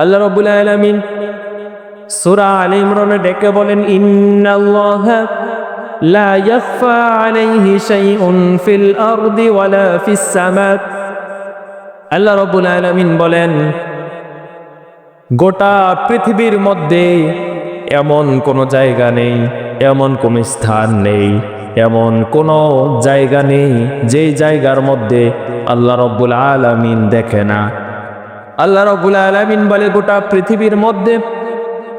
আল্লাহ রাব্বুল আলামিন সূরা আলে ইমরানে ডেকে বলেন, ইন্নাল্লাহা লা ইয়াখফা আলাইহি শাইউন ফিল আরদি ওয়ালা ফিস সামা। আল্লাহ রাব্বুল আলামিন বলেন, গোটা পৃথিবীর মধ্যে এমন কোনো জায়গা নেই, এমন কোনো স্থান নেই, এমন কোনো জায়গা নেই যেই জায়গার মধ্যে আল্লাহ রাব্বুল আলামিন দেখে না। আল্লাহ রাব্বুল আলামিন বলে, গোটা পৃথিবীর মধ্যে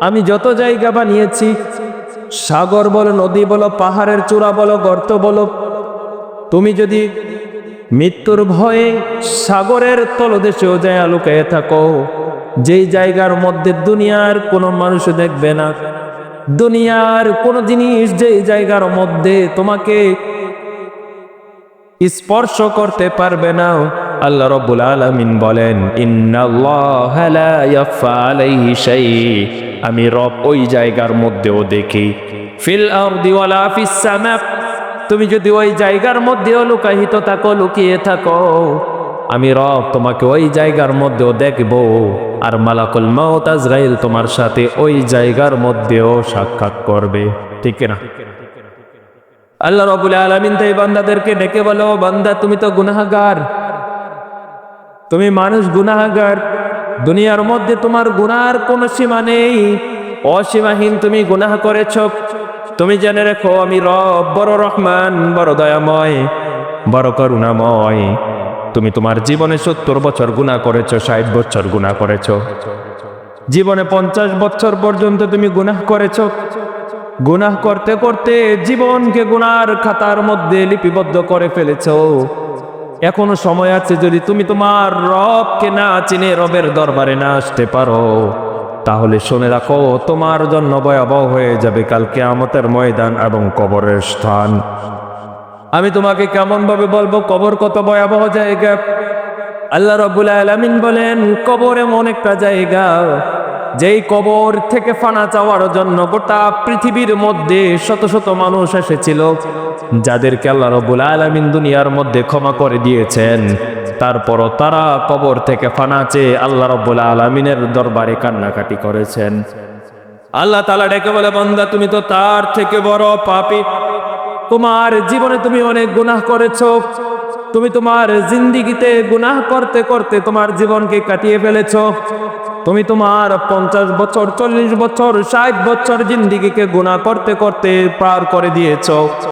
আমি যত জায়গা বানিয়েছি, সাগর বলো, নদী বলো, পাহাড়ের চূড়া বলো, গর্ত বলো, তুমি যদি মৃত্যুর ভয়ে সাগরের তলদেশেও যায় লুকিয়ে থাকো, যেই জায়গার মধ্যে দুনিয়ার কোনো মানুষ দেখবে না, দুনিয়ার কোনো জিনিস যেই জায়গার মধ্যে তোমাকে স্পর্শ করতে পারবে না, আল্লাহ রাব্বুল আলামিন বলেন, ইন্নাল্লাহা লা ইয়াখফা আলাইহি শাই, আমি রব ওই জায়গার মধ্যেও দেখি, ফিল আরদি ওয়ালা ফিস সামা, তুমি যদি ওই জায়গার মধ্যেও লুকায়িত থাকো, লুকিয়ে থাকো, আমি রব তোমাকে ওই জায়গার মধ্যেও দেখব, আর মালাকুল মাউত আজরাইল তোমার সাথে ওই জায়গার মধ্যেও সাক্ষাৎ করবে। ঠিক না? আল্লাহ রাব্বুল আলামিন তাই বান্দাদেরকে ডেকে বলো, বান্দা তুমি তো গুনাহগার, তুমি মানুষ গুনাহগার, দুনিয়ার মধ্যে তোমার গুনার কোনো সীমা নেই, অসীমাহীন তুমি গুনাহ করেছ। তুমি জেনে রেখো, আমি রব বড় রহমান, বড় দয়াময়, বড় করুণাময়। তুমি তোমার জীবনে 70 বছর গুনাহ করেছো, 60 বছর গুনাহ করেছো, জীবনে 50 বছর পর্যন্ত তুমি গুনাহ করেছো। গুনাহ করতে করতে জীবনকে গুনার খাতার মধ্যে লিপিবদ্ধ করে ফেলেছো। এখনো সময় আছে, যদি তুমি তোমার রবকে না চিনে রবের দরবারে না আসতে পারো, তাহলে শুনে রাখো, তোমার জন্য ভয়াবহ হয়ে যাবে কাল কিয়ামতের ময়দান এবং কবরের স্থান। আমি তোমাকে কেমন ভাবে বলবো কবর কত ভয়াবহ জায়গা? আল্লাহ রাব্বুল আলামিন বলেন, কবর এমন একটা জায়গা, যেই কবর থেকে ফানা চাওয়ার জন্য গোটা পৃথিবীর মধ্যে শত শত মানুষ এসেছিল, যাদেরকে আল্লাহ রাব্বুল আলামিন দুনিয়ার মধ্যে ক্ষমা করে দিয়েছেন, তারপরও তারা কবর থেকে ফানা চেয়ে আল্লাহ রাব্বুল আলামিনের দরবারে কান্নাকাটি করেছেন। আল্লাহ তাআলা ডেকে বলে, বান্দা তুমি তো তার থেকে বড় পাপী, তোমার জীবনে তুমি অনেক গুনাহ করেছো, তুমি তোমার জিন্দেগিতে গুনাহ করতে করতে তোমার জীবনকে কাটিয়ে ফেলেছো। তুমি তোমার 50 বছর, 40 বছর, 60 বছর জিন্দেগিকে গুনাহ করতে করতে পার করে দিয়েছো।